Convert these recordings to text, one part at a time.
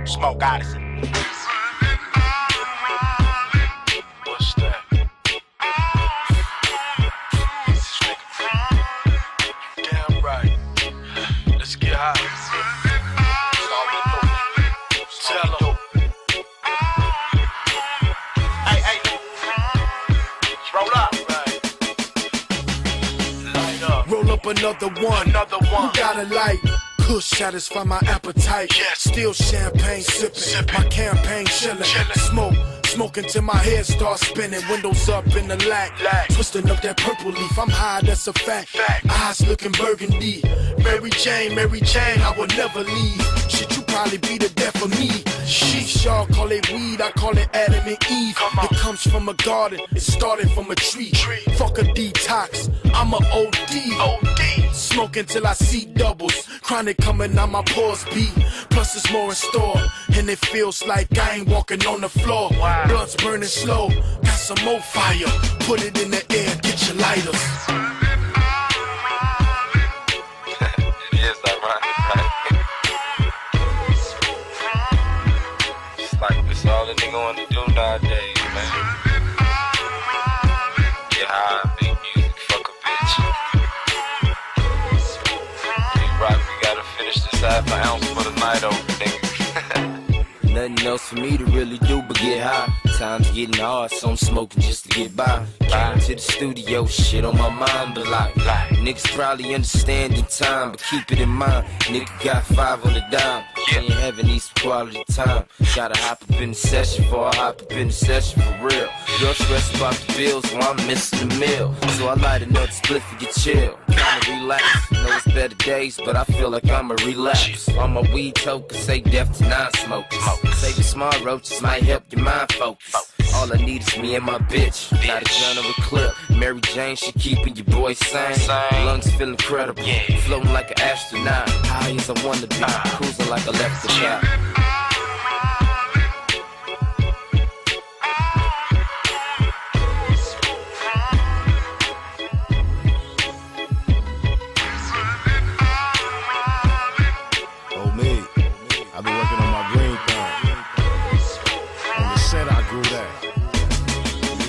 Smoke Odyssey. What's that? Damn right. Let's get high. Tell 'em. Hey, roll up. Light up. Roll up another one. Who got a light? Kush satisfy my appetite. Yes. Still champagne sipping. My campaign chillin'. Smoking till my head starts spinning. Windows up in the lack. Twisting up that purple leaf. I'm high, that's a fact. Eyes looking burgundy. Mary Jane, I will never leave. Shit, you probably be the death of me. Sheesh, y'all call it weed, I call it Adam and Eve. It comes from a garden, it started from a tree. Fuck a detox, I'm a OD. Smoking till I see doubles. Chronic coming out my pores beat. Plus it's more in store, and it feels like I ain't walking on the floor. Blood's burning slow, got some more fire. Put it in the air, get your lighters. It is ironic, right? It's like it's all a nigga wanna do nowadays, man. Get high, make music, fuck a bitch. Hey, Rock, we gotta finish this half an ounce for the night over, nigga. Nothing else for me to really do but get high. Time's getting hard, so I'm smoking just to get by. Came to the studio, shit on my mind, but like niggas probably understand in time, but keep it in mind. Nigga got 5 on the dime. Ain't having these quality time. Gotta hop up in the session before I hop up in the session for real. Girl stress about the bills while I'm missing the meal. So I light another spliff and get chill. Kinda relax. Know it's better days, but I feel like I'ma relapse. On my weed token, say death to non-smokers. Say the small roaches might help your mind focus. All I need is me and my bitch. Not a gun or a clip. Mary Jane, she keeping your boy sane. Lungs feel incredible. Floating like an astronaut. High as I wanna be. Cruising like I left the shop. Oh me, I've been working on my green thumb. On the set I grew that.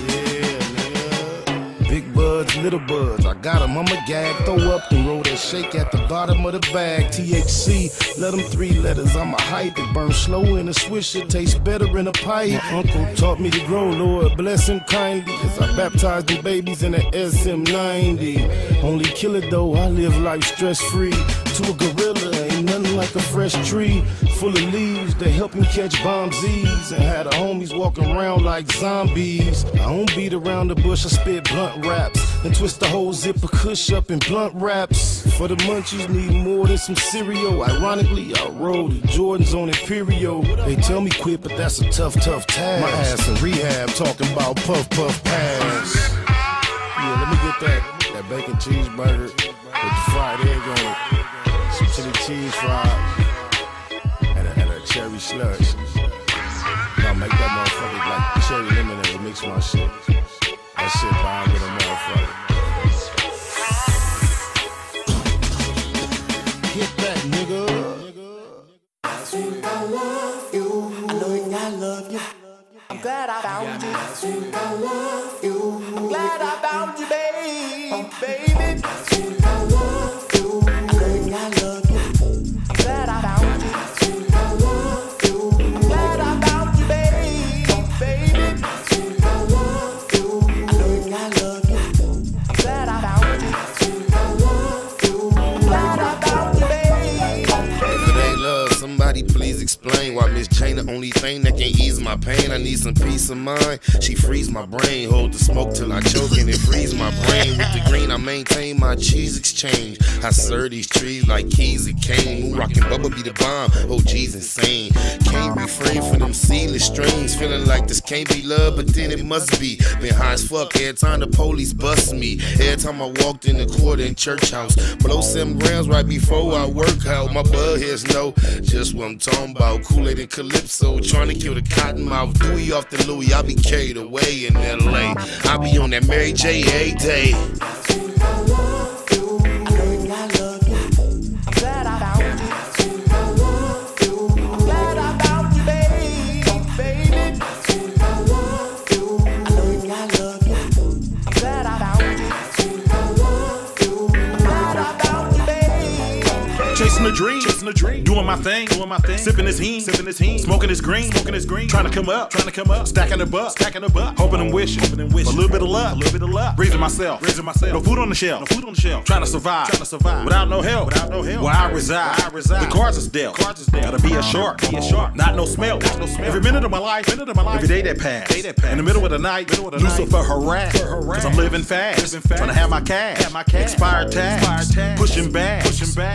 Yeah, nigga. Big buds, little buds, I got 'em, I'ma gag, throw up and roll that shake at the bottom of the bag. THC, let them 3 letters, I'm a hype. It burns slow in a swisher, tastes better in a pipe. My uncle taught me to grow, Lord bless him kindly, as I baptized the babies in the SM90. Only killer though, I live life stress free. To a gorilla, ain't nothing like a fresh tree full of leaves that help him catch bomb Z's. And had the homies walking around like zombies. I don't beat around the bush, I spit blunt raps and twist the whole zipper kush up in blunt wraps. For the munchies, need more than some cereal. Ironically, I roll the Jordans on Imperial. They tell me quit, but that's a tough task. My ass in rehab, talking about puff pass. Yeah, let me get that bacon cheeseburger with the fried egg on it. Some chili cheese fries and a cherry slush. I'll make that motherfucker like cherry lemonade and mix my shit. That shit bomb with a motherfucker. Get that, nigga. I love you. I know I love you. I'm glad I found you. I love you. I'm glad I found you, baby. I love you. I know I love you. I'm glad I found you. I love you. I'm glad I found you, baby. I love you. I know I love you. I'm glad I found you. I love you. I'm glad I found you, baby. If it ain't love, somebody please explain why Miss Jane the only thing that can ease my pain. I need some peace of mind. She frees my brain, hold the smoke till I choke and it frees my brain. With the green, I maintain my cheese exchange. I serve these trees like keys and cane. Moon rockin' bubble be the bomb. Oh, G's insane. Can't refrain from them seedless strings. Feeling like this can't be love, but then it must be. Been high as fuck every time the police bust me. Every time I walked in the quarter in church house. Below 7 grams right before I work out. My bud heads know just what I'm talking about. Kool-Aid and Calypso, trying to kill the cottonmouth. Dewey off the Louis, I be carried away in LA. I be on that Mary J. A day. I love you. I know I love you. I'm glad I found you. I love you. I'm glad I found my thing, sipping his heen, smoking his green, trying to come up, stacking the buck, hoping and wishing, for a little bit of luck, raising myself, no food on the shelf, trying to survive, without no help, where I reside, the cards is dealt, gotta be a shark, not no smell, every minute of my life, every day that pass, in the middle of the night, Lucifer harass, cause I'm living fast, trying to have my cash, expired tags, pushing back,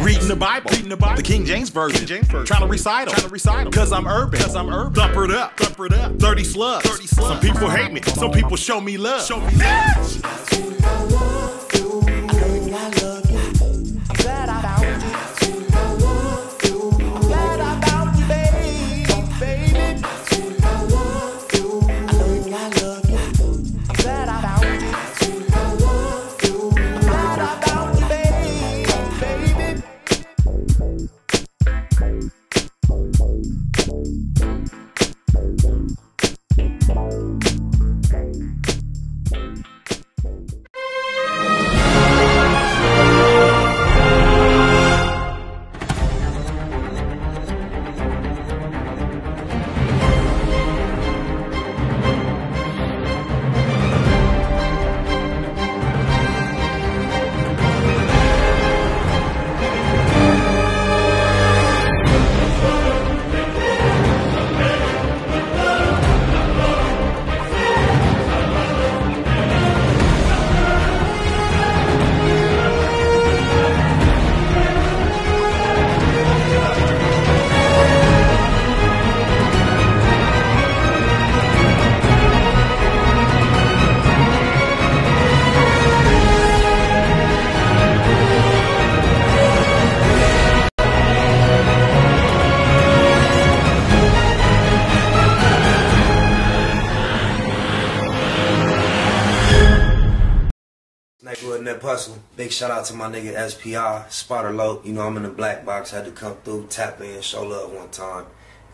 reading the Bible, the King James Version, trying to recite them, cause I'm urban, thumper it up, 30 slugs, some people hate me, some people show me love. Hustle. Big shout out to my nigga SPI, Spotter Low. You know I'm in the black box, had to come through, tap in, show love one time.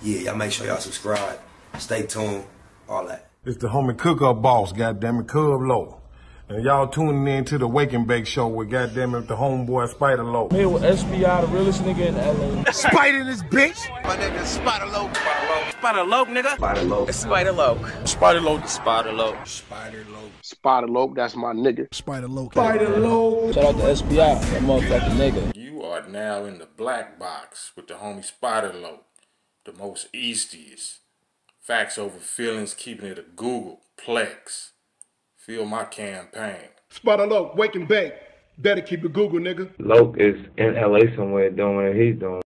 Yeah, y'all make sure y'all subscribe, stay tuned, all that. It's the homie Cook-Up Boss, goddammit, Cub Low. And y'all tuning in to the Wake and Bake Show with goddammit the homeboy Spider Low. Me with SPI, the realest nigga in LA. Spider this bitch! My nigga is Spotter Low. Spider Low, nigga. Spider Low. Spider Low. Spider Low. Spider Low. Spider Low. Spider Low, that's my nigga. Spider Low. Spider Low. Shout out to SPI, that motherfucking nigga. You are now in the black box with the homie Spider Low, the most eastiest. Facts over feelings, keeping it a Google Plex. Feel my campaign. Spider Low, Wake and Bake. Better keep it Google, nigga. Loke is in LA somewhere doing what he's doing.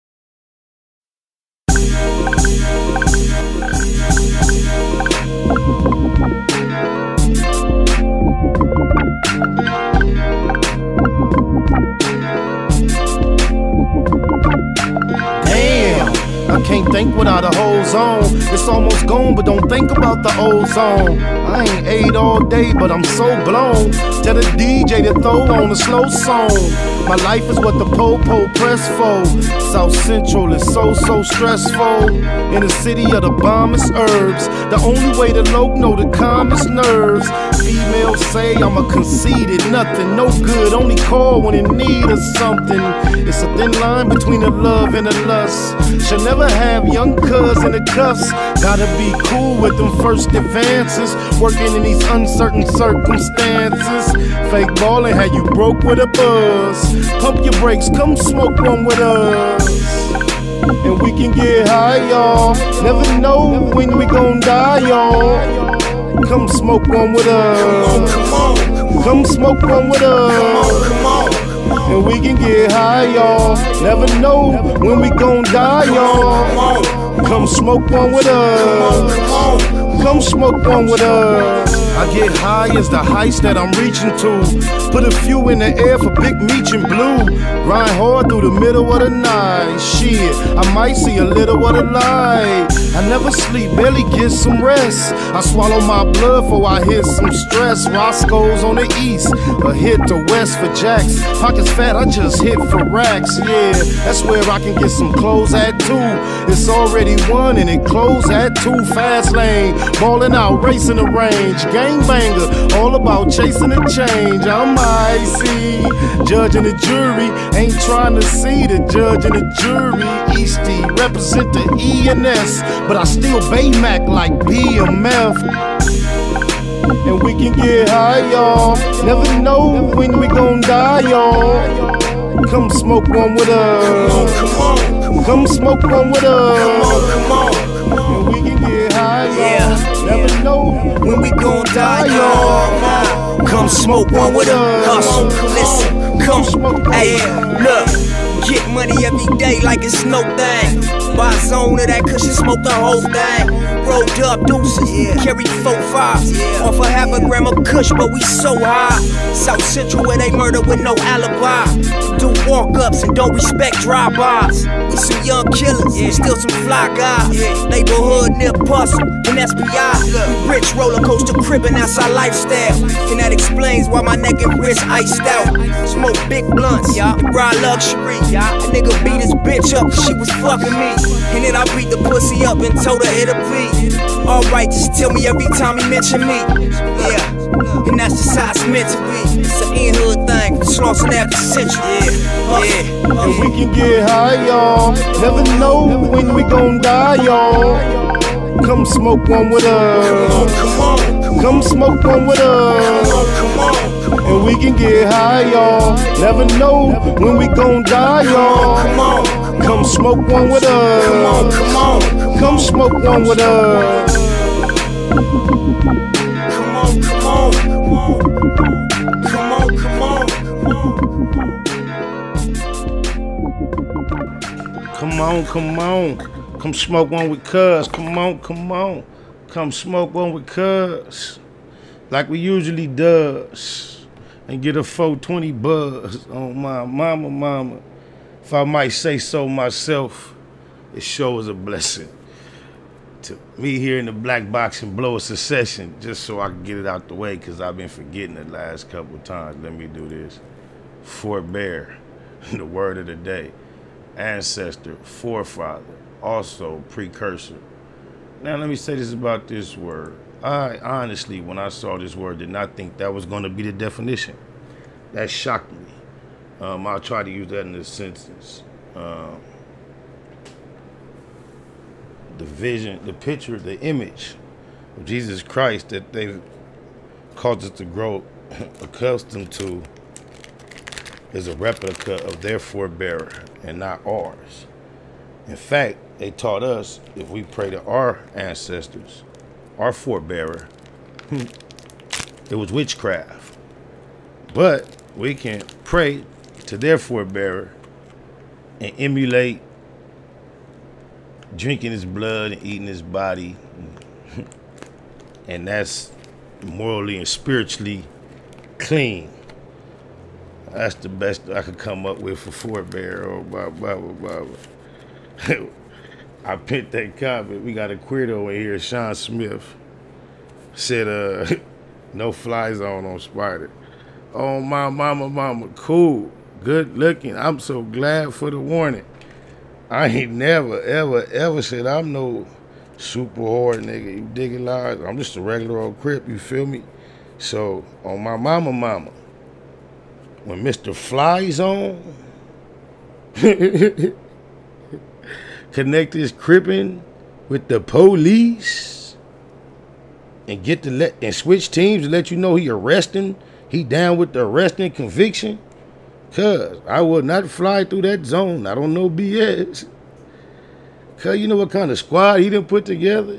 I can't think without a whole zone. It's almost gone, but don't think about the old zone. I ain't ate all day, but I'm so blown. Tell the DJ to throw on a slow song. My life is what the po-po press for. South Central is so stressful. In the city of the bombest herbs, the only way to low know the calmest nerves. Females say I'm a conceited, nothing, no good, only call when in need of something. It's a thin line between the love and the lust. Should never have young cuz in the cuffs. Gotta be cool with them first advances. Working in these uncertain circumstances. Fake ballin' had you broke with a buzz. Pump your brakes, come smoke one with us. And we can get high, y'all. Never know when we gon' die, y'all. Come smoke one with us. Come smoke one with us. Come on. And we can get high, y'all. Never know when we gon' die, y'all. Come smoke one with us. Come smoke one with us. I get high as the heights that I'm reaching to. Put a few in the air for Big Meech and Blue. Grind hard through the middle of the night. Shit, I might see a little of the light. I never sleep, barely get some rest. I swallow my blood before I hit some stress. Roscoe's on the east, a hit to west for jacks. Pockets fat, I just hit for racks. Yeah, that's where I can get some clothes at too. It's already 1 and it closed at 2. Fast lane, ballin' out, racing the range. Gangbanger, all about chasing the change. I'm icy, judge and the jury ain't trying to see the judge and the jury. Eastie represent the E&S, but I still Baymac like BMF. And we can get high, y'all. Never know when we gon' die, y'all. Come smoke one with us. Come on. Come smoke one with us. Come on. And we can get high, y'all. Never know when we gon' die, y'all. Come smoke one with us. Listen, come smoke. Hey, look. Get money every day like it's no thing. Buy a zone of that cushion, smoke the whole thing. Rolled up deuces, carry 4-5. Off a half a gram of kush, but we so high. South Central where they murder with no alibi. Do walk-ups and don't respect drive-bys. We some young killers, still some fly guys. Neighborhood near Bustle and SPI. We rich roller coaster cribbing, that's our lifestyle. And that explains why my neck and wrist iced out. Smoke big blunts, ride luxury. A nigga beat his bitch up cause she was fucking me. And then I beat the pussy up and told her it'll be alright, just tell me every time he mention me. Yeah, and that's just how it's meant to be. It's an in-hood thing, Slauson after century. And we can get high, y'all. Never know when we gon' die, y'all. Come smoke one with us. Come on. Come smoke one with us. Come on. And we can get high, y'all. Never know when we gon' die, y'all. Come on. Come smoke one with us. Come on. Come on. Come smoke one with us. Come on. Come on. Come on. Come on. Come on. Come on. Come smoke one with cuz. Come on. Come on. Come smoke one with cuz. Like we usually does. And get a 420 buzz on my mama. If I might say so myself, it sure is a blessing to me here in the black box and blow a secession just so I can get it out the way because I've been forgetting the last couple of times. Let me do this. FOREBEAR, the word of the day. Ancestor, forefather, also precursor. Now let me say this about this word. I honestly, when I saw this word, did not think that was going to be the definition. That shocked me. I'll try to use that in this sentence. The vision, the picture, the image of Jesus Christ that they've caused us to grow accustomed to is a replica of their forebearer and not ours. In fact, they taught us if we pray to our ancestors, our forebearer, it was witchcraft. But we can pray to their forebearer and emulate drinking his blood and eating his body. And that's morally and spiritually clean. That's the best I could come up with for FOREBEAR. Oh, blah, blah, blah, blah. I picked that comment. We got a queerdo in here, Sean Smith. Said, no fly zone on Spider. Oh, my mama, cool. Good looking. I'm so glad for the warning. I ain't never, ever said I'm no super hard nigga. You dig it, lies? I'm just a regular old Crip, you feel me? So, on my mama, when Mr. Fly's on, connect his crippin' with the police and get to and switch teams to let you know he arresting, he down with the arresting conviction. Cuz I will not fly through that zone. I don't know BS. Cuz you know what kind of squad he done put together?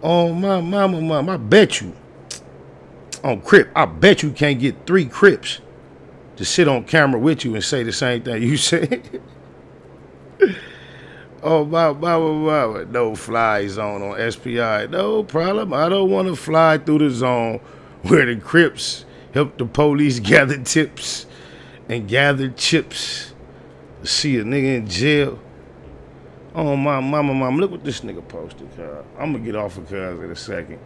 Oh my mama, I bet you on Crip, I bet you can't get 3 Crips to sit on camera with you and say the same thing you said. Oh, my, no fly zone on SPI. No problem. I don't want to fly through the zone where the Crips help the police gather tips and gather chips to see a nigga in jail. Oh, my mama, look what this nigga posted, cuz. I'm gonna get off of cuz in a second.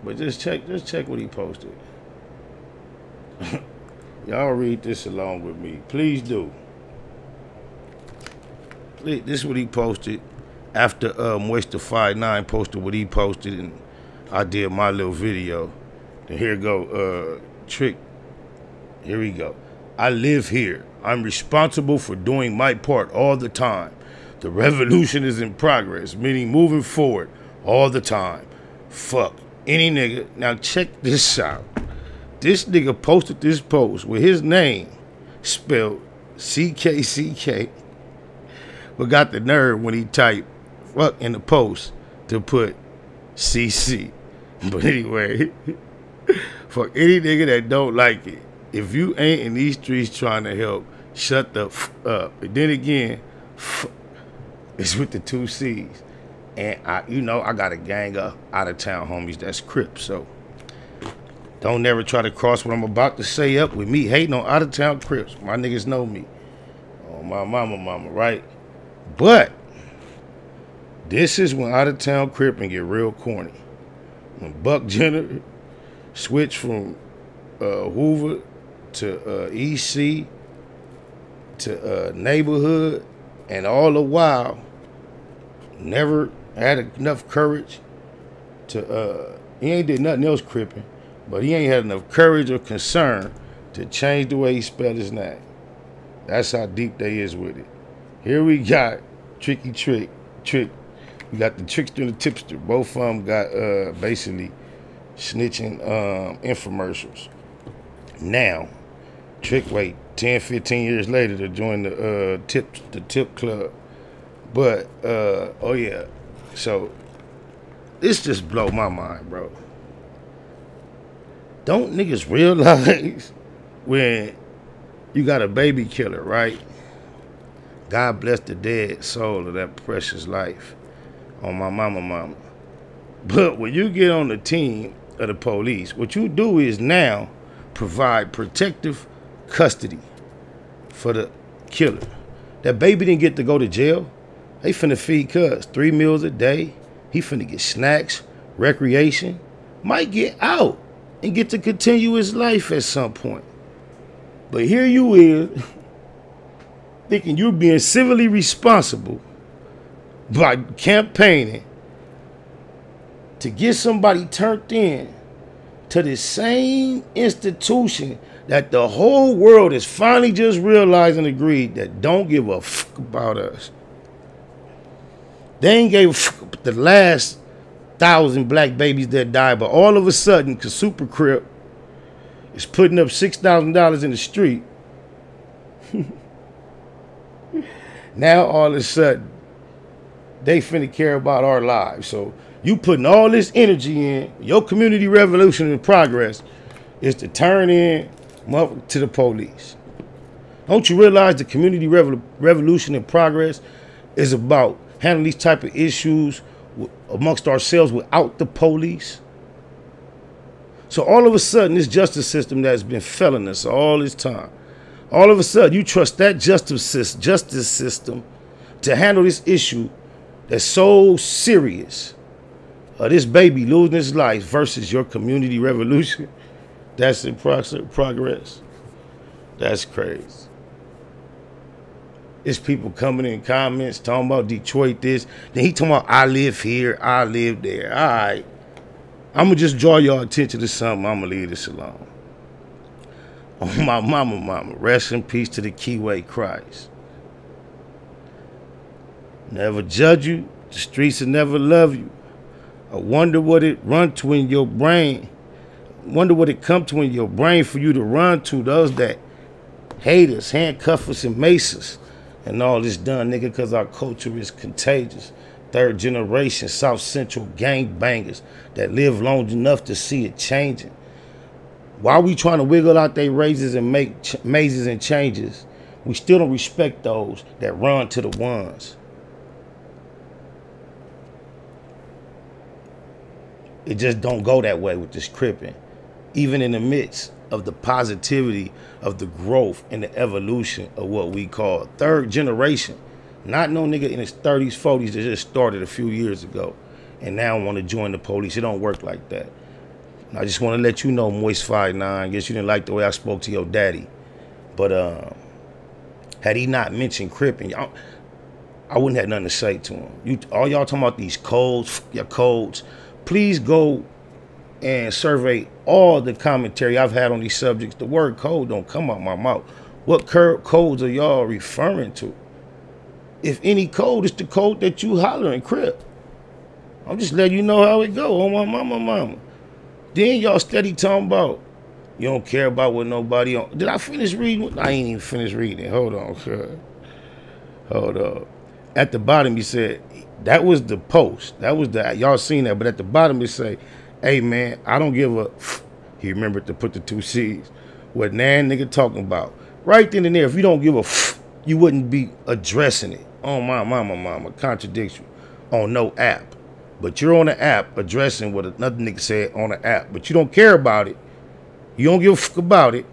But just check what he posted. Y'all read this along with me. Please do. This is what he posted after Moisture59 posted what he posted, and I did my little video. And here go, Trick. Here we go. I live here. I'm responsible for doing my part all the time. The revolution is in progress, meaning moving forward all the time. Fuck any nigga. Now check this out. This nigga posted this post with his name spelled CKCK, but got the nerve when he typed fuck in the post to put CC. But anyway, for any nigga that don't like it, if you ain't in these streets trying to help, shut the f up. And then again, it's with the 2 C's. And I got a gang of out of town homies that's Crips, so don't never try to cross what I'm about to say up with me hating on out of town Crips. My niggas know me. Oh, my mama, right? But this is when out of town Crippin' get real corny. When Buck Jenner switched from Hoover to EC to neighborhood, and all the while never had enough courage to he ain't did nothing else Crippin', but he ain't had enough courage or concern to change the way he spelled his name. That's how deep they is with it. Here we got Tricky Trick. We got the trickster and the tipster. Both of them got basically snitching infomercials. Now, Trick wait 10, 15 years later to join the tip club. But oh yeah, so this just blow my mind, bro. Don't niggas realize when you got a baby killer, right? God bless the dead soul of that precious life on my mama. But when you get on the team of the police, what you do is now provide protective custody for the killer. That baby didn't get to go to jail. They finna feed cuz 3 meals a day. He finna get snacks, recreation. Might get out and get to continue his life at some point. But here you is thinking you're being civilly responsible by campaigning to get somebody turned in to the same institution that the whole world is finally just realized and agreed that don't give a fuck about us. They ain't gave a fuck the last 1,000 black babies that died, but all of a sudden, cause Super Crip is putting up $6,000 in the street, now all of a sudden, they finna care about our lives. So you putting all this energy in, your community revolution in progress is to turn in to the police. Don't you realize the community revolution in progress is about handling these type of issues amongst ourselves without the police? So all of a sudden, this justice system that's been failing us all this time, all of a sudden you trust that justice system to handle this issue that's so serious, this baby losing his life versus your community revolution that's in progress. That's crazy. It's people coming in comments talking about Detroit this. Then he talking about I live here, I live there. All right. I'm going to just draw your attention to something. I'm going to leave this alone. Oh, my mama, rest in peace to the Keyway Christ. Never judge you. The streets will never love you. I wonder what it run to in your brain. Wonder what it come to in your brain for you to run to those that hate us, handcuff us, and mace us. And all this done, nigga, because our culture is contagious. 3rd generation South Central gangbangers that live long enough to see it changing. While we trying to wiggle out their raises and make mazes and changes, we still don't respect those that run to the ones. It just don't go that way with this Crippin'. Even in the midst of the positivity of the growth and the evolution of what we call 3rd generation Not no nigga in his 30s, 40s that just started a few years ago and now want to join the police. It don't work like that. And I just want to let you know, Moist 5'9", I guess you didn't like the way I spoke to your daddy. But had he not mentioned Crippin', I wouldn't have nothing to say to him. All y'all talking about these codes, your codes. Please go and survey all the commentary I've had on these subjects. The word code don't come out my mouth. What codes are y'all referring to? If any code, it's the code that you hollering, Crip. I'm just letting you know how it go on my mama. Then y'all steady talking about you don't care about what nobody on. Did I finish reading? I ain't even finished reading. Hold on, sir. Hold up. At the bottom, he said, that was the post. That was the, y'all seen that, but at the bottom it say, hey man, I don't give a, he remembered to put the 2 C's. What Nan nigga talking about. Right then and there, if you don't give a you wouldn't be addressing it. Oh my mama, contradiction on no app. But you're on the app addressing what another nigga said on the app. But you don't care about it. You don't give a fuck about it.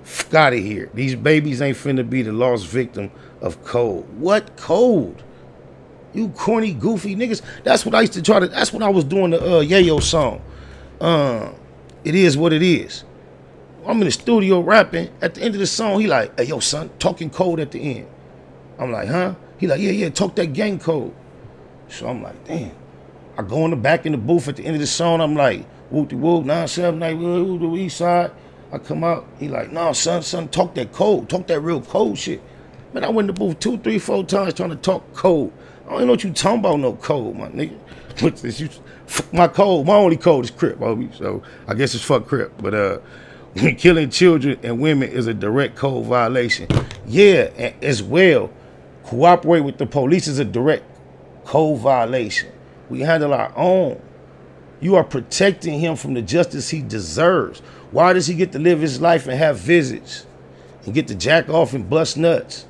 Fuck out of here. These babies ain't finna be the lost victim of code. What code? You corny, goofy niggas. That's what I used to try to, that's when I was doing the Yayo song. It is what it is. I'm in the studio rapping. At the end of the song, he like, hey, yo, son, talking code at the end. I'm like, huh? He like, yeah, talk that gang code. So I'm like, damn. I go in the back in the booth at the end of the song. I'm like, whoop-de-whoop, 979, the east side. I come out. He like, nah, son, talk that code. Talk that real code shit. Man, I went in the booth 2, 3, 4 times trying to talk code. I don't know what you talking about, no code, my nigga. What's this? Fuck my code. My only code is Crip, homie. So I guess it's fuck Crip. But killing children and women is a direct code violation. Yeah, and as well, cooperate with the police is a direct code violation. We handle our own. You are protecting him from the justice he deserves. Why does he get to live his life and have visits and get to jack off and bust nuts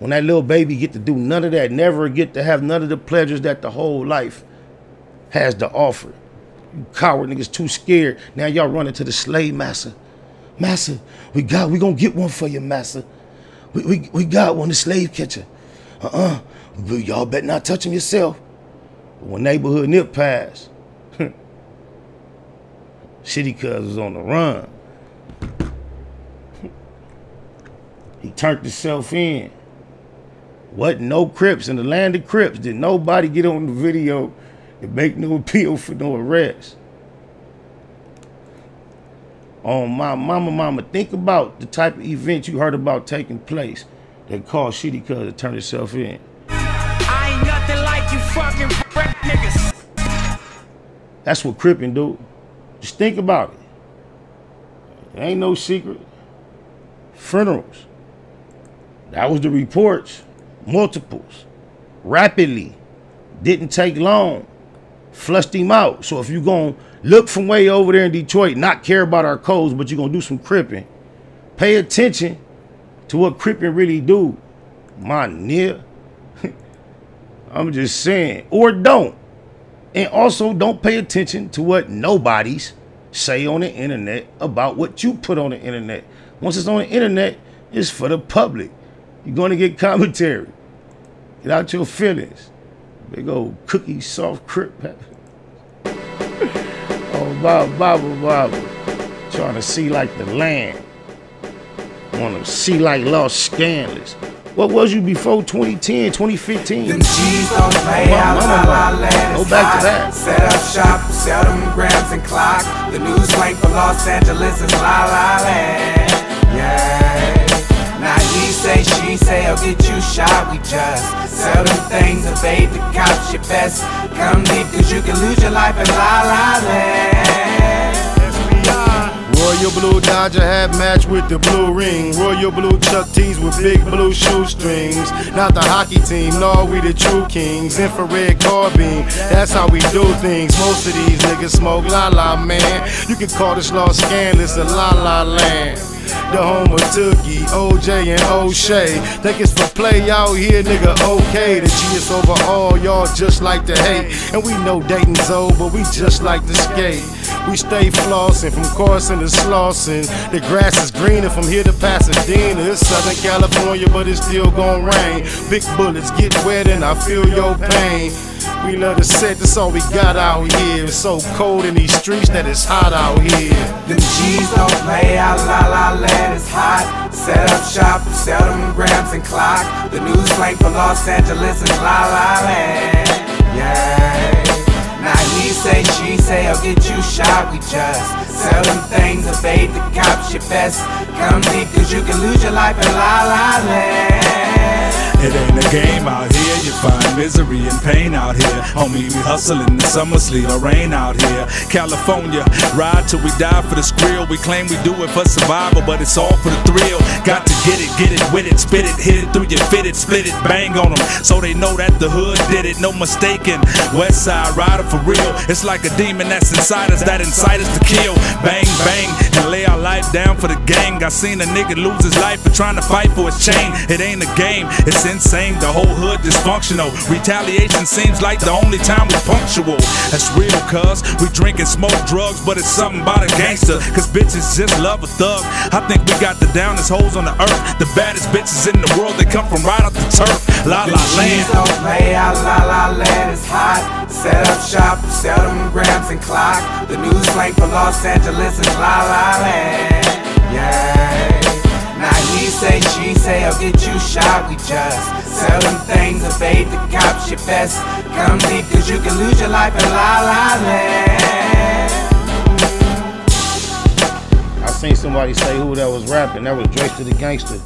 when that little baby get to do none of that, never get to have none of the pleasures that the whole life has to offer? You coward niggas too scared. Now y'all running to the slave master. Master, we gonna get one for you, master. We got one, the slave catcher. Y'all better not touch him yourself. But when neighborhood nip passed, Shitty Cuz was on the run. He turned himself in. Wasn't no Crips in the land of Crips. Did nobody get on the video and make no appeal for no arrest? Oh my mama, think about the type of event you heard about taking place that caused Shitty Cuz to turn himself in. I ain't nothing like you fucking rap niggas. That's what Crippin' do. Just think about it. It ain't no secret. Funerals. That was the reports. Multiples. Rapidly. Didn't take long. Flushed him out. So if you gonna look from way over there in Detroit, not care about our codes, but you're gonna do some Crippin', pay attention to what Crippin' really do. My nigga. I'm just saying. Or don't. And also don't pay attention to what nobodies say on the internet about what you put on the internet. Once it's on the internet, it's for the public. You're gonna get commentary. Get out your feelings. Big old cookie soft Crip. Oh, Bible. Trying to see like the land. Want to see like Lost Scandalous. What was you before 2010, 2015? Them G's don't play out, Go back to that. Set up shop, sell them grams and clock. The news link for Los Angeles is La La Land. Yeah. Now he say, she say, I'll get you shot. We just sell them things, evade the cops. Your best come deep, cause you can lose your life in La La Land. Royal blue Dodger hat matched with the blue ring. Royal blue Chuck tees with big blue shoestrings. Not the hockey team, no, we the true kings. Infrared carbine, that's how we do things. Most of these niggas smoke La La, man. You can call this Lost Scandalous a La La Land. The home of Tookie, OJ, and O'Shea. Think it's for play out here, nigga, okay. The G is over all, y'all just like to hate. And we know dating's old, but we just like to skate. We stay flossing from Carson to Slauson. The grass is greener from here to Pasadena. It's Southern California, but it's still gon' rain. Big bullets get wet and I feel your pain. We love to set, that's all we got out here. It's so cold in these streets that it's hot out here. Them G's don't play out, La La Land is hot. Set up shop, sell them grams and clock. The news link for Los Angeles is La La Land. Yeah. Now he say, she say, I'll get you shot. We just sell them things, evade the cops. Your best come deep, cause you can lose your life in La La Land. It ain't a game out here, you find misery and pain out here. Homie, we hustling in the summer, sleet or rain out here. California, ride till we die for the skrill. We claim we do it for survival, but it's all for the thrill. Got to get it with it, spit it, hit it through your fitted, split it, bang on them, so they know that the hood did it, no mistaking. West side rider for real, it's like a demon that's inside us, that incite us to kill. Bang, bang, and lay our life down for the gang. I seen a nigga lose his life for trying to fight for his chain. It ain't a game, it's insane, the whole hood dysfunctional. Retaliation seems like the only time we punctual. That's real, cuz we drink and smoke drugs, but it's something about a gangster, cause bitches just love a thug. I think we got the downest hoes on the earth, the baddest bitches in the world, they come from right off the turf. La La Land. Don't play out, La La Land is hot. Set up shop, sell them grams and clock. The news link for Los Angeles is La La Land. Yeah. Now he say, she say, I'll get you shot. We just sell them things, evade the cops. Your best come deep, cause you can lose your life in La La Land. I seen somebody say who that was rapping. That was Drake to the Gangster.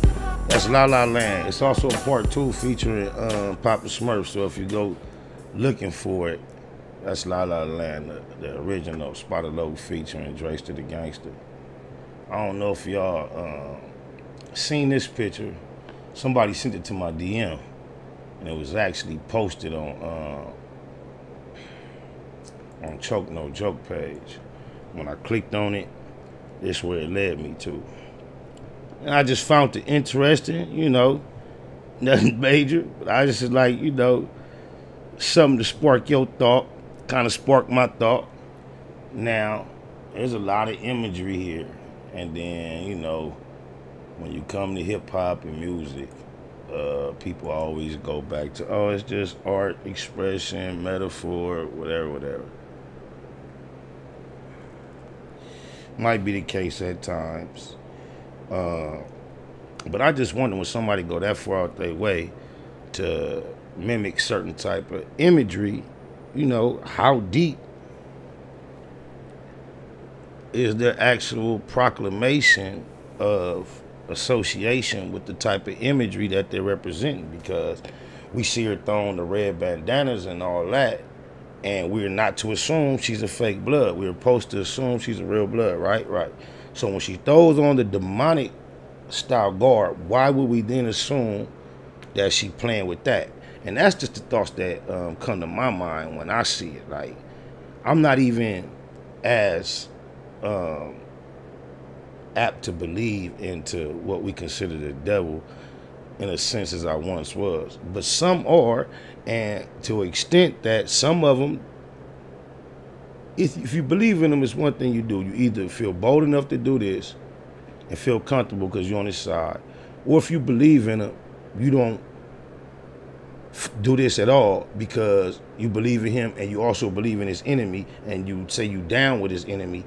That's La La Land. It's also a part 2 featuring Papa Smurf. So if you go looking for it, that's La La Land, the original Spotted Low featuring Drake to the Gangster. I don't know if y'all seen this picture. Somebody sent it to my DM, and it was actually posted on Choke No Joke page. When I clicked on it, this is where it led me to. And I just found it interesting, you know, nothing major, but I just like, you know, something to spark your thought, kind of spark my thought. Now, there's a lot of imagery here, and then, you know, when you come to hip hop and music, people always go back to, oh, it's just art, expression, metaphor, whatever. Might be the case at times. But I just wonder when somebody go that far out their way to mimic certain type of imagery, you know, how deep is their actual proclamation of association with the type of imagery that they're representing? Because we see her throwing the red bandanas and all that, and we're not to assume she's a fake blood. We're supposed to assume she's a real blood, right? Right. So when she throws on the demonic style garb, why would we then assume that she playing with that? And that's just the thoughts that come to my mind when I see it. Like, I'm not even as apt to believe into what we consider the devil in a sense as I once was. But some are, and to an extent that some of them, if you believe in them, it's one thing you do. You either feel bold enough to do this and feel comfortable because you're on his side, or if you believe in him, you don't do this at all because you believe in him and you also believe in his enemy, and you say you down with his enemy.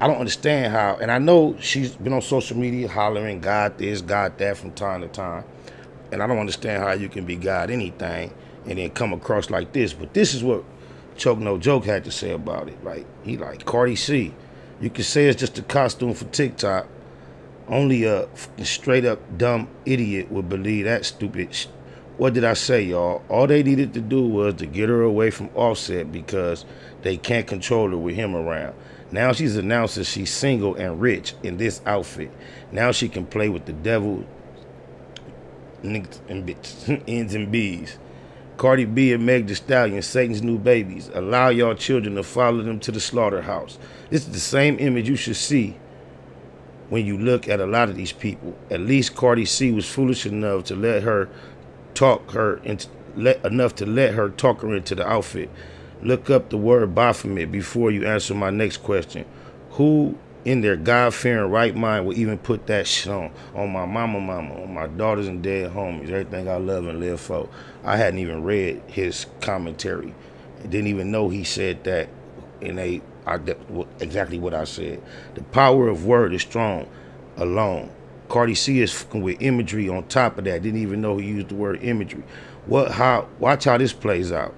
I don't understand how, and I know she's been on social media hollering God this, God that from time to time, and I don't understand how you can be God anything and then come across like this. But this is what Choke No Joke had to say about it. Like, he like, Cardi C, you can say it's just a costume for TikTok. Only a straight up dumb idiot would believe that stupid shit. What did I say, y'all? All they needed to do was to get her away from Offset because they can't control her with him around. Now she's announced that she's single and rich in this outfit. Now she can play with the devil, niggas and bitches, ends and B's. Cardi B and Meg Thee Stallion, Satan's new babies. Allow y'all children to follow them to the slaughterhouse. This is the same image you should see when you look at a lot of these people. At least Cardi C was foolish enough to let her talk her into, let her talk her into the outfit. Look up the word Baphomet before you answer my next question. Who in their God-fearing right mind would even put that shit on my mama, on my daughters and dead homies, everything I love and live for? I hadn't even read his commentary. I didn't even know he said that exactly what I said. The power of word is strong alone. Cardi C is fucking with imagery on top of that. Didn't even know he used the word imagery. Watch how this plays out.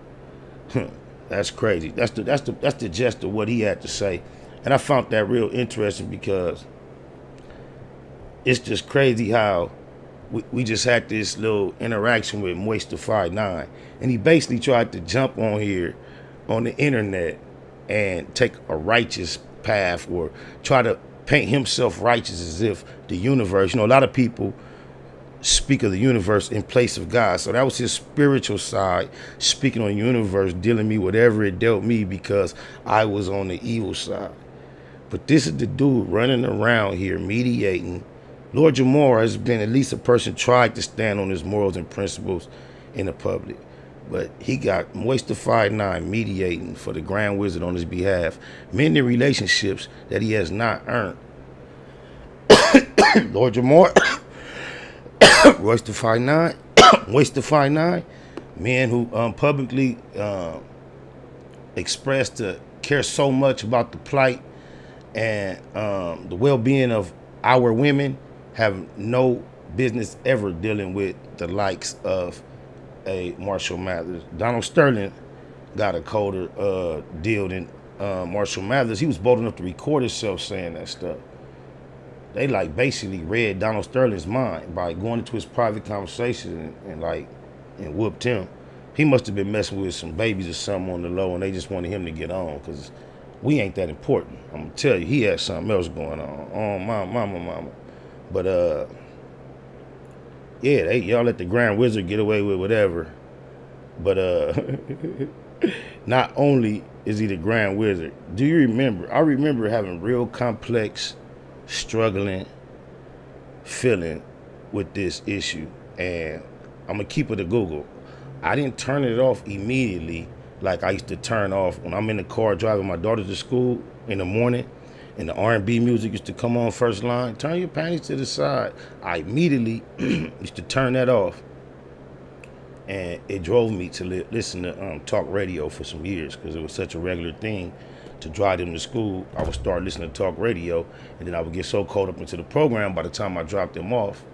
That's crazy. That's the gist of what he had to say. And I found that real interesting because it's just crazy how we just had this little interaction with Moistified 9. And he basically tried to jump on here on the internet and take a righteous path or try to paint himself righteous as if the universe, a lot of people speak of the universe in place of God. So that was his spiritual side, speaking on the universe, dealing me whatever it dealt me because I was on the evil side. But this is the dude running around here mediating. Lord Jamar has been at least a person tried to stand on his morals and principles in the public. But he got Moistified 9 mediating for the Grand Wizard on his behalf, mending relationships that he has not earned. Lord Jamar, Moistified 9, men who publicly expressed to care so much about the plight and the well-being of our women, have no business ever dealing with the likes of a Marshall Mathers. Donald Sterling got a colder deal than Marshall Mathers. He was bold enough to record himself saying that stuff. They like basically read Donald Sterling's mind by going into his private conversation and whooped him. He must have been messing with some babies or something on the low, and they just wanted him to get on because we ain't that important. I'm gonna tell you, he had something else going on. Oh, mama. But yeah, y'all let the Grand Wizard get away with whatever. But not only is he the Grand Wizard, do you remember? I remember having real complex, struggling feeling with this issue, and I'm gonna keep it a Google. I didn't turn it off immediately like I used to turn off when I'm in the car driving my daughter to school in the morning and the R&B music used to come on first line. Turn your panties to the side. I immediately used to turn that off, and it drove me to listen to talk radio for some years because it was such a regular thing to drive them to school. I would start listening to talk radio, and then I would get so caught up into the program by the time I dropped them off,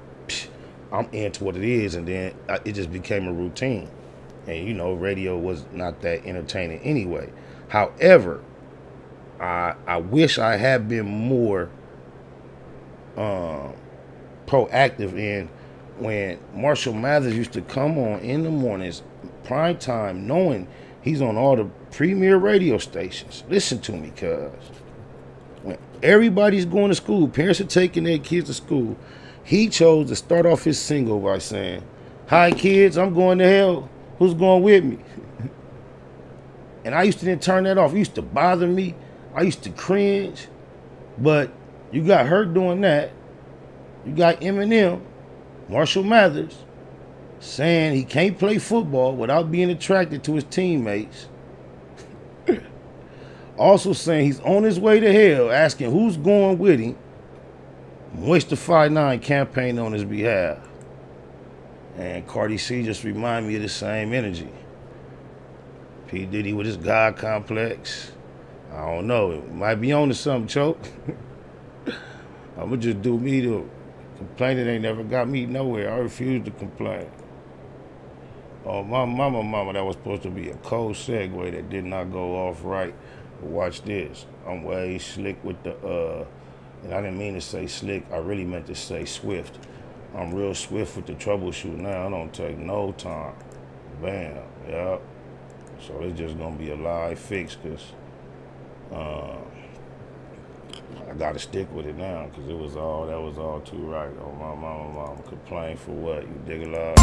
I'm into what it is, and then it just became a routine. And radio was not that entertaining anyway. However, I wish I had been more proactive in when Marshall Mathers used to come on in the mornings, prime time, knowing he's on all the premier radio stations. Listen to me, cuz. When everybody's going to school, parents are taking their kids to school, he chose to start off his single by saying, "Hi kids, I'm going to hell. Who's going with me?" And I used to then turn that off. It used to bother me. I used to cringe. But you got her doing that. You got Eminem, Marshall Mathers, saying he can't play football without being attracted to his teammates. Also saying he's on his way to hell, asking who's going with him. Moistified 9 campaign on his behalf. And Cardi C just remind me of the same energy. P. Diddy with his God complex. I don't know. It might be on to something, Choke. I'ma just do me though. Complaining ain't never got me nowhere. I refuse to complain. Oh, my mama, that was supposed to be a cold segue that did not go off right. But watch this. I'm way slick with the, and I didn't mean to say slick. I really meant to say swift. I'm real swift with the troubleshoot now. I don't take no time. Bam, yep. So it's just gonna be a live fix because I gotta stick with it now because that was all too right. Oh, my mama, complain for what? You dig a lot?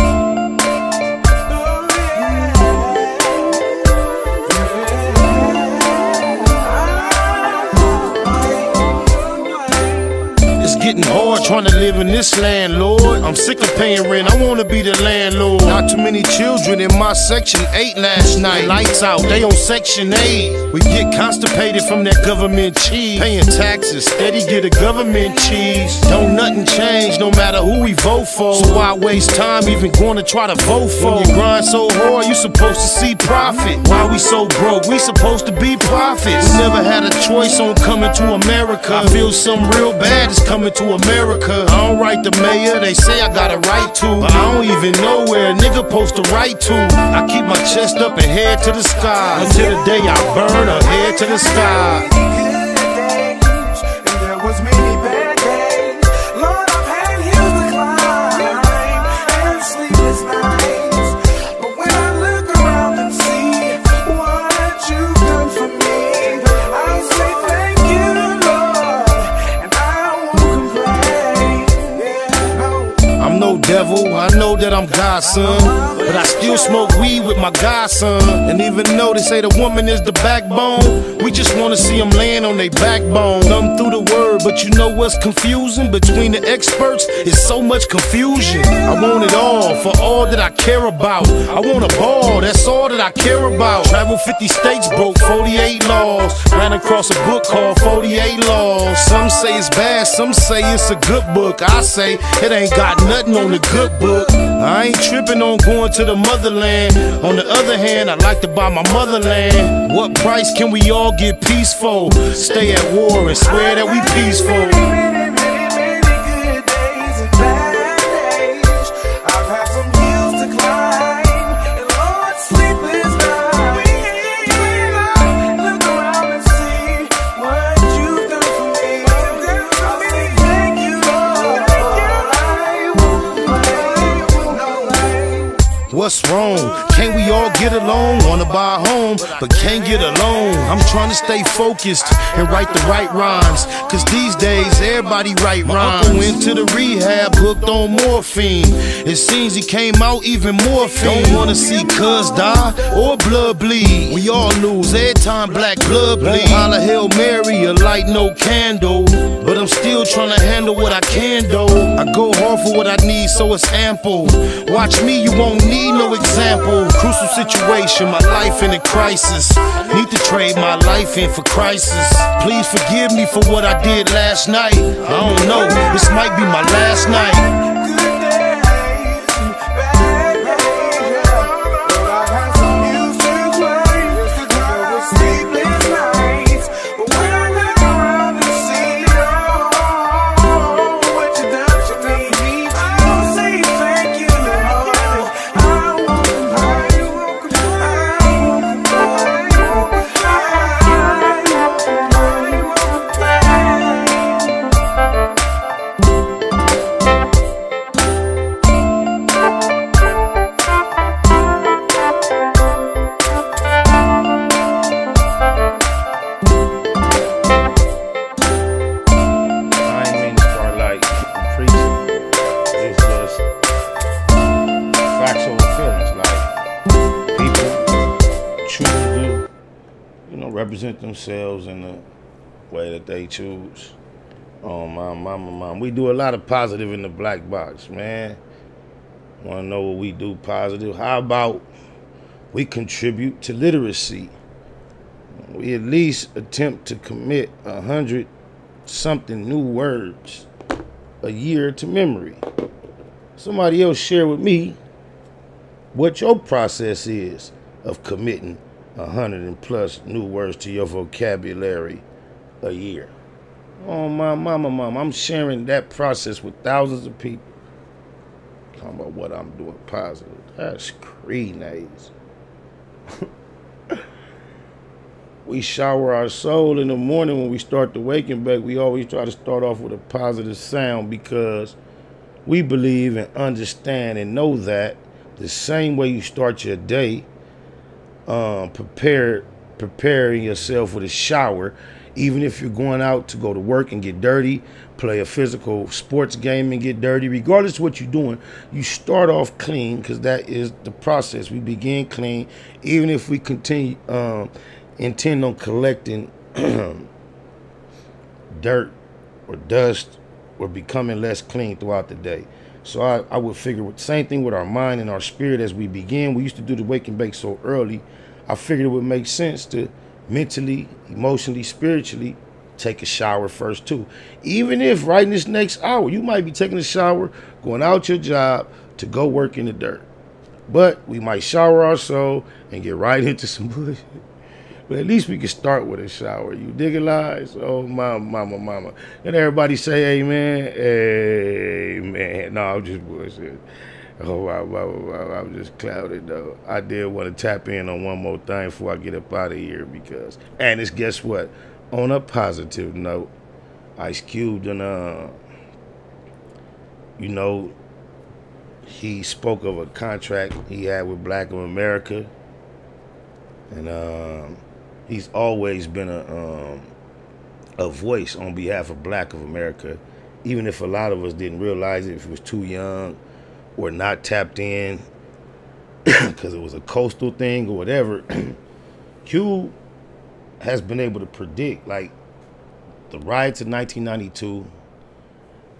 It's getting hard trying to live in this land, Lord. I'm sick of paying rent, I wanna be the landlord. Not too many children in my section 8 last night. Lights out, they on section 8. We get constipated from that government cheese. Paying taxes, steady get a government cheese. Don't nothing change, no matter who we vote for. So why waste time even going to try to vote for? When you grind so hard, you supposed to see profit. Why we so broke? We supposed to be prophets. We never had a choice on coming to America. I feel something real bad is coming to America. I don't write the mayor, they say I got a right to, but I don't even know where a nigga supposed to write to. I keep my chest up and head to the sky until the day I burn or head to the sky. Devil, I know that I'm God's son, but I still smoke weed with my godson. And even though they say the woman is the backbone, we just wanna see them laying on their backbone. Thumb through the word, but you know what's confusing? Between the experts, it's so much confusion. I want it all, for all that I care about. I want a ball, that's all that I care about. Travel 50 states, broke 48 laws. Ran across a book called 48 Laws. Some say it's bad, some say it's a good book. I say it ain't got nothing on the good book. I ain't tripping on going to the motherland. On the other hand, I like to buy my motherland. What price can we all get peaceful? Stay at war and swear that we peaceful. What's wrong? Can't we all get along? Wanna buy a home, but can't get along. I'm trying to stay focused and write the right rhymes, cause these days everybody write rhymes. Uncle went to the rehab, hooked on morphine. It seems he came out even more fiend. Don't wanna see cuz die or blood bleed. We all lose every time black blood bleed. Holla Hail Mary, a light no candle, but I'm still trying to handle what I can do. I go hard for what I need, so it's ample. Watch me, you won't need no example. Crucial situation, my life in a crisis. Need to trade my life in for crisis. Please forgive me for what I did last night. I don't know, this might be my last night. Represent themselves in the way that they choose. Oh, my mama. We do a lot of positive in the black box, man. Want to know what we do positive? How about we contribute to literacy? We at least attempt to commit 100-something new words a year to memory. Somebody else share with me what your process is of committing 100+ new words to your vocabulary a year. Oh, my mama, I'm sharing that process with thousands of people. Talking about what I'm doing positive. That's crazy. We shower our soul in the morning when we start to waking back. We always try to start off with a positive sound because we believe and understand and know that the same way you start your day, preparing yourself with a shower, even if you're going out to go to work and get dirty, play a physical sports game and get dirty, regardless of what you're doing, you start off clean because that is the process. We begin clean, even if we continue intend on collecting dirt or dust we're becoming less clean throughout the day. So I would figure same thing with our mind and our spirit as we begin. We used to do the wake and bake so early. I figured it would make sense to mentally, emotionally, spiritually take a shower first too. Even if right in this next hour, you might be taking a shower, going out your job to go work in the dirt. But we might shower our soul and get right into some bullshit. But at least we can start with a shower. You dig it, lies? Oh, mama. And everybody say amen. Amen. No, I'm just bullshit. Oh, I'm just clouded, though. I did want to tap in on one more thing before I get up out of here because, and it's, guess what? On a positive note, Ice Cube and, you know, he spoke of a contract he had with Black of America. And, he's always been a voice on behalf of Black of America, even if a lot of us didn't realize it, if it was too young or not tapped in because it was a coastal thing or whatever. Q has been able to predict, like, the riots of 1992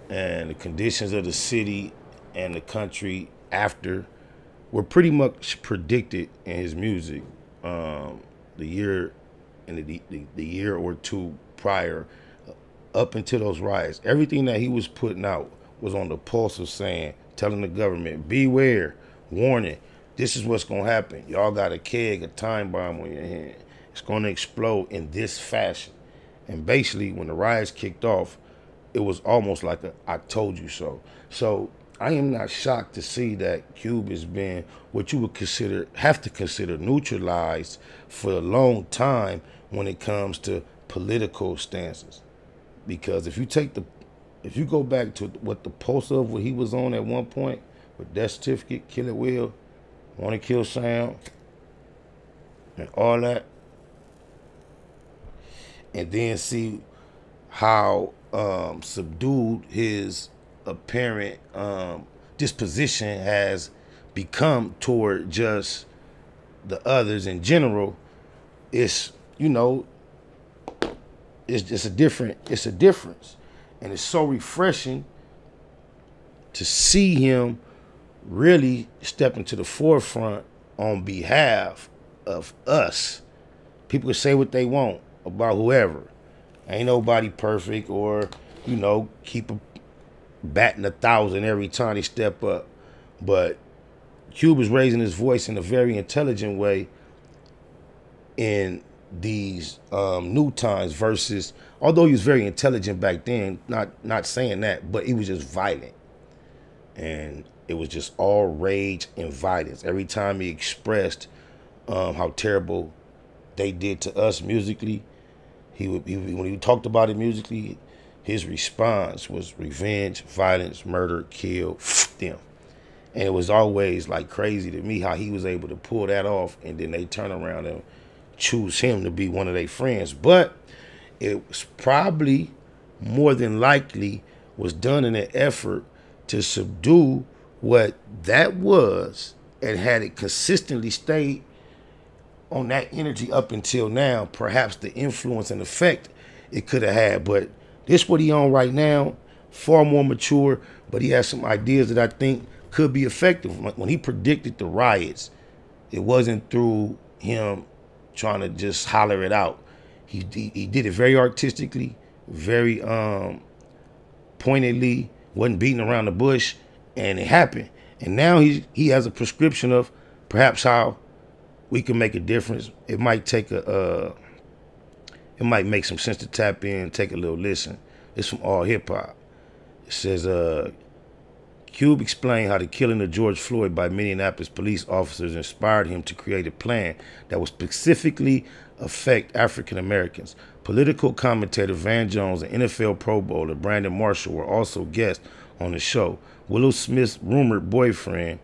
and the conditions of the city and the country after were pretty much predicted in his music. The year and the year or two prior, up until those riots, everything that he was putting out was on the pulse of saying, telling the government, beware, warning, this is what's gonna happen. Y'all got a keg, a time bomb on your hand. It's gonna explode in this fashion. And basically, when the riots kicked off, it was almost like a I told you so. So I am not shocked to see that Cube has been what you would have to consider neutralized for a long time when it comes to political stances. Because if you go back to what the pulse of what he was on at one point with Death Certificate, Kill It Will, Want to Kill Sound, and all that, and then see how subdued his apparent disposition has become toward just the others in general, it's, you know, it's just a difference. And it's so refreshing to see him really step into the forefront on behalf of us. People can say what they want about whoever. Ain't nobody perfect or, you know, keep batting 1,000 every time they step up. But Cube is raising his voice in a very intelligent way in these new times versus, although he was very intelligent back then, not saying that, but he was just violent. And it was just all rage and violence. Every time he expressed how terrible they did to us musically, when he talked about it musically, his response was revenge, violence, murder, kill, them. And it was always like crazy to me how he was able to pull that off, and then they turn around and choose him to be one of their friends. But it was probably more than likely was done in an effort to subdue what that was, and had it consistently stayed on that energy up until now, perhaps the influence and effect it could have had. But this what he on right now, far more mature, but he has some ideas that I think could be effective. When he predicted the riots, it wasn't through him trying to just holler it out. He did it very artistically, very pointedly, wasn't beating around the bush, and it happened. And now he has a prescription of perhaps how we can make a difference. It might take it might make some sense to tap in, take a little listen. It's from All Hip Hop. It says, Cube explained how the killing of George Floyd by Minneapolis police officers inspired him to create a plan that would specifically affect African Americans. Political commentator Van Jones and NFL Pro Bowler Brandon Marshall were also guests on the show. Willow Smith's rumored boyfriend,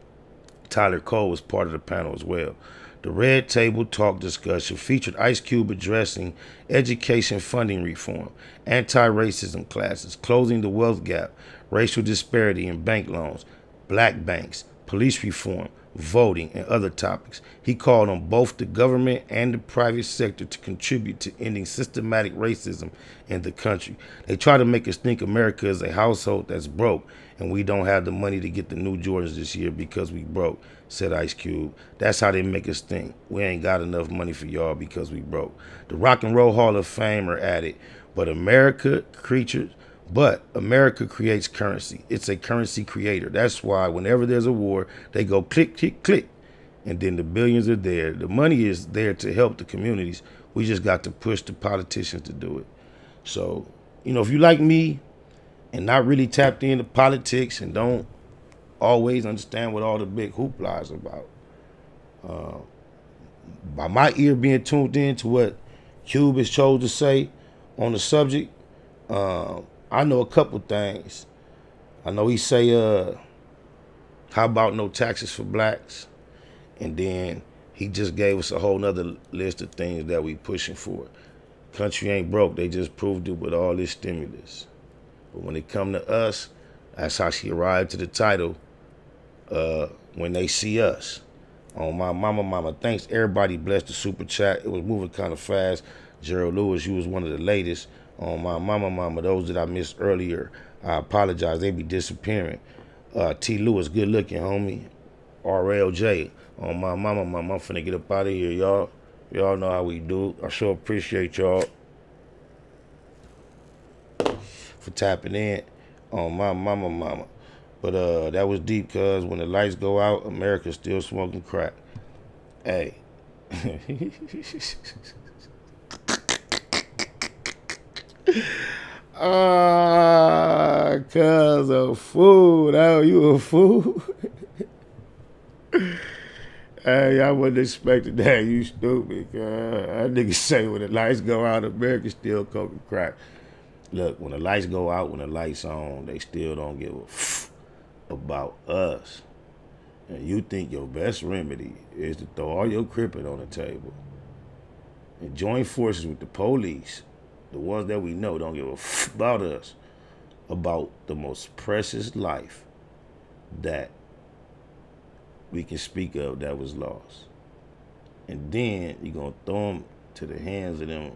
Tyler Cole, was part of the panel as well. The Red Table Talk discussion featured Ice Cube addressing education funding reform, anti-racism classes, closing the wealth gap, racial disparity in bank loans, black banks, police reform, voting, and other topics. He called on both the government and the private sector to contribute to ending systematic racism in the country. They try to make us think America is a household that's broke and we don't have the money to get the new Jordans this year because we broke, said Ice Cube. That's how they make us think. We ain't got enough money for y'all because we broke. The Rock and Roll Hall of Famer added, but America creates currency. It's a currency creator. That's why whenever there's a war, they go click, click, click. And then the billions are there. The money is there to help the communities. We just got to push the politicians to do it. So, you know, if you like me and not really tapped into politics and don't always understand what all the big hoopla is about, by my ear being tuned in to what Cube has chose to say on the subject, I know a couple things. I know he say, how about no taxes for blacks? And then he just gave us a whole nother list of things that we pushing for. Country ain't broke. They just proved it with all this stimulus. But when it come to us, that's how she arrived to the title, when they see us. On my mama. Thanks everybody blessed the super chat. It was moving kind of fast. Gerald Lewis, you was one of the latest. On my mama, those that I missed earlier, I apologize. They be disappearing. T. Lewis, good looking, homie. RLJ, on my mama, I'm finna get up out of here, y'all. Y'all know how we do. I sure appreciate y'all for tapping in on my mama. But that was deep, cuz when the lights go out, America's still smoking crack. Hey. Cuz a fool. Oh, you a fool? Hey, I wasn't expecting that. You stupid, cuz. That nigga say when the lights go out, America's still smoking crack. Look, when the lights go out, when the lights on, they still don't give a f about us. And you think your best remedy is to throw all your crippin' on the table and join forces with the police, the ones that we know don't give a f about us, about the most precious life that we can speak of that was lost. And then you're going to throw them to the hands of them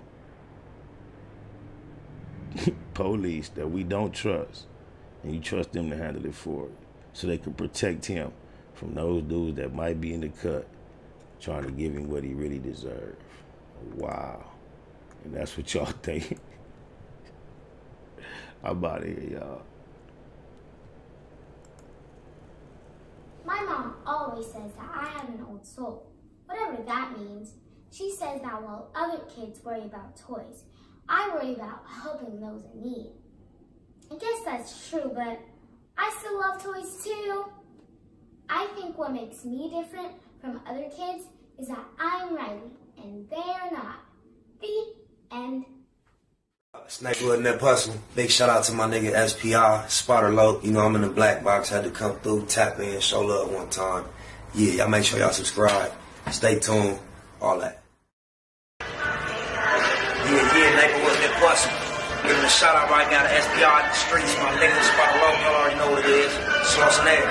police that we don't trust, and you trust them to handle it for you so they can protect him from those dudes that might be in the cut trying to give him what he really deserves. Wow. And that's what y'all think. I'm out of here, y'all. My mom always says that I have an old soul. Whatever that means. She says that while other kids worry about toys, I worry about helping those in need. I guess that's true, but I still love toys too. I think what makes me different from other kids is that I'm Riley and they're not. The end. Snakewood and that Puzzle. Big shout out to my nigga SPI, Spotter Low. You know I'm in the black box, had to come through, tap in, show love one time. Yeah, y'all make sure y'all subscribe. Stay tuned, all that. Yeah, Neighborhood and that Puzzle. Giving a shout out right now to SPI in the streets, my nigga Spotter Low, y'all already know what it is. Schwarzenegger.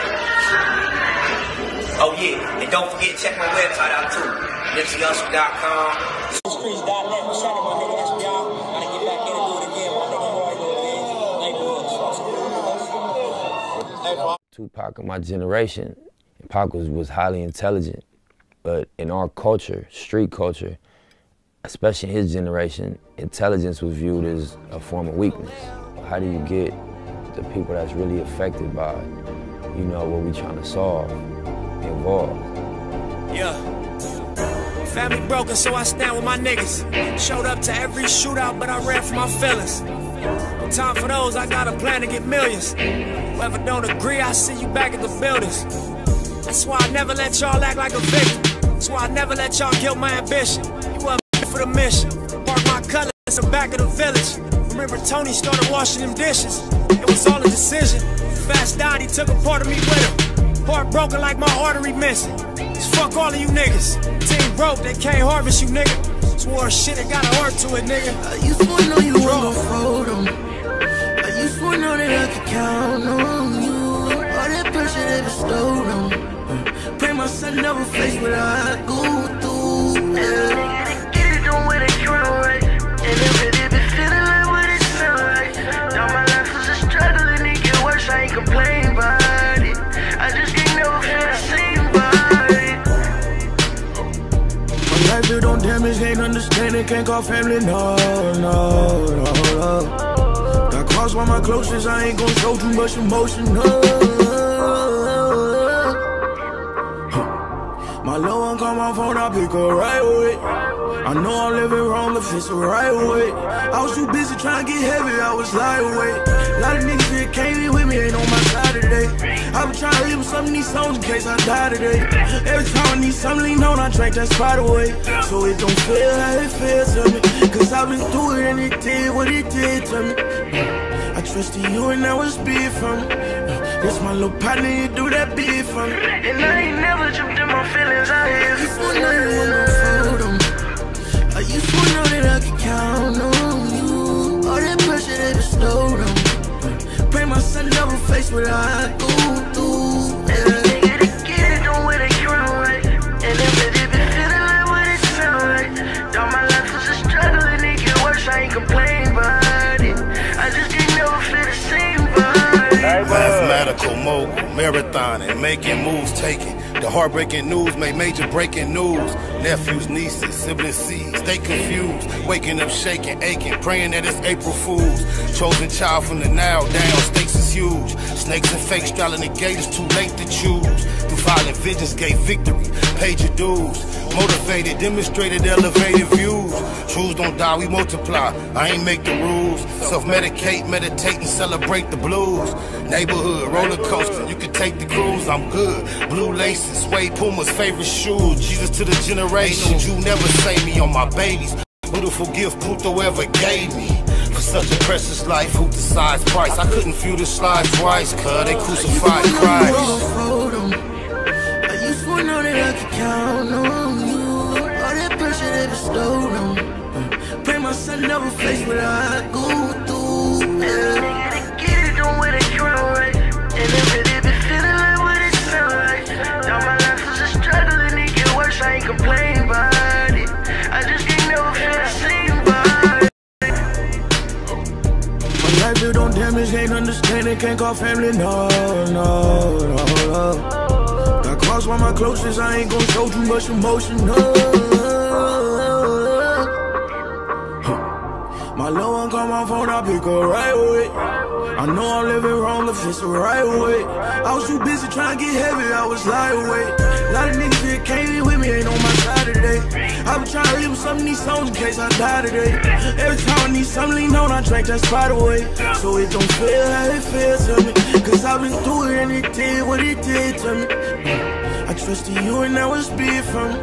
Oh yeah, and don't forget to check my website out too. NipseyHustle.com. Streets.net. Shout out my nigga SPI. Gotta get back in and do it again. My nigga already know what it is. Tupac of my generation, and Pac was highly intelligent, but in our culture, street culture, especially in his generation, intelligence was viewed as a form of weakness. How do you get the people that's really affected by, you know, what we trying to solve involved? Yeah. Family broken, so I stand with my niggas. Showed up to every shootout, but I ran for my feelings. No time for those, I got a plan to get millions. Whoever don't agree, I see you back at the buildings. That's why I never let y'all act like a victim. That's why I never let y'all kill my ambition. You wasn't for the mission. Park my colors in the back of the village. Remember Tony started washing them dishes. It was all a decision. Fast died, he took a part of me with him. Heart broken like my artery missing. Fuck all of you niggas. Team broke, they can't harvest you, nigga. Swore shit, it got a heart to it, nigga. I used to know you were gon' fold them. I used to know that I could count on you. All that pressure they bestowed on. Pray my son never face what I go through. Get it done with a crown, right? And it really be feeling like what it sound like. Now my life was a struggle and it get worse, I ain't complain about it. I just can't never feel the same about it. My life built on damage, can't understand it, can't call family, no. Got crossed by my closest, I ain't gon' show too much emotion, no. My little one call my phone, I pick her right away. I know I'm living wrong if it's the right way. I was too busy trying to get heavy, I was lightweight. A lot of niggas that came in with me ain't on my side today. I been trying to live with some of these songs in case I die today. Every time I need something lean on, I drink that spot away. So it don't feel how it feels to me, cause I've been through it and it did what it did to me. I trusted you and that was big for me. That's my little partner, you do that big for me. And I ain't never jumped in my feelings out here. You for nothing with no photo. I used to know that I could count on you. All that pressure they bestowed on me. Pray my son never face what I go through. And a nigga to get it done with a crown, right? And it really be feeling like what it sound like. Now my life was a struggle and it get worse, I ain't complain about it. I just can't never feel the same about it. Mathematical mogul, marathoning, making moves, taking the heartbreaking news, made major breaking news. Nephews, nieces, siblings, seeds, they confused. Waking up, shaking, aching, praying that it's April Fools. Chosen child from the now down, stakes is huge. Snakes and fakes straddling the gate, it's too late to choose. Through violent visions, gave victory, paid your dues. Motivated, demonstrated, elevated views. Truths don't die, we multiply. I ain't make the rules. Self-medicate, meditate, and celebrate the blues. Neighborhood, roller coaster, you can take the cruise, I'm good. Blue laces, suede Puma's favorite shoes. Jesus to the generations, you never say me on my babies. Beautiful gift Pluto ever gave me. For such a precious life, who decides price? I couldn't view the slide twice, cause they crucified Christ. I used to know that I could count on you. All that pressure they bestowed on me. Pray my son never face what I go through. Get it done with a crown, right? And it really be feeling like what it sound like. Now my life was a struggle and it get worse, I ain't complain about it. I just can't never feel the same about it. My life built on damage, can't understand it, can't call family, no. Got crossed by my closest, I ain't gon' show too much emotion, no. My little one call my phone, I pick her right away. I know I'm living wrong if it's the right way. I was too busy trying to get heavy, I was lightweight. A lot of niggas that came in with me ain't on my side today. I been trying to live with some of these songs in case I die today. Every time I need something lean on, I drink that spot away. So it don't feel how it feels to me, cause I've been through it and it did what it did to me. I trusted you and that was big for me.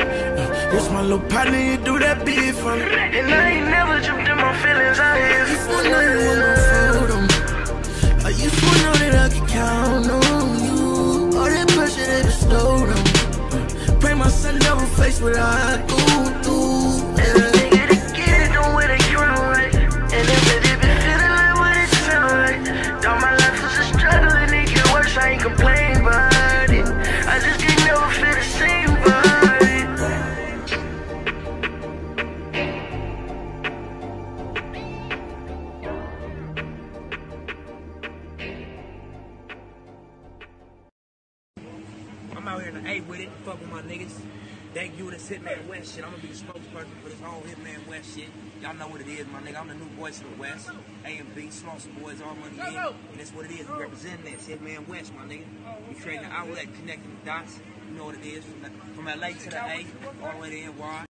That's my little partner, you do that big for me. And I ain't never jumped in my feelings out here. You for nothing with no photo. I used to know that I could count on you. All that pressure they bestowed on me. Pray my son never face what I go through. And a nigga to get it done with a crown, right? And it really be feeling like what it sound like. Now my life was a struggle and it get worse, I ain't complain about it. I just can't never feel the same about it. I'm out here in the A with it, fuck with my niggas. Thank you, this Hitman West shit. I'm gonna be the spokesperson for this whole Hitman West shit. Y'all know what it is, my nigga. I'm the new voice of the West. A and B, Slauson Boys, all money in. And that's what it is. We representing this Hitman West, my nigga. We creating an outlet, connecting the dots. You know what it is. From LA to the A, all the way to NY.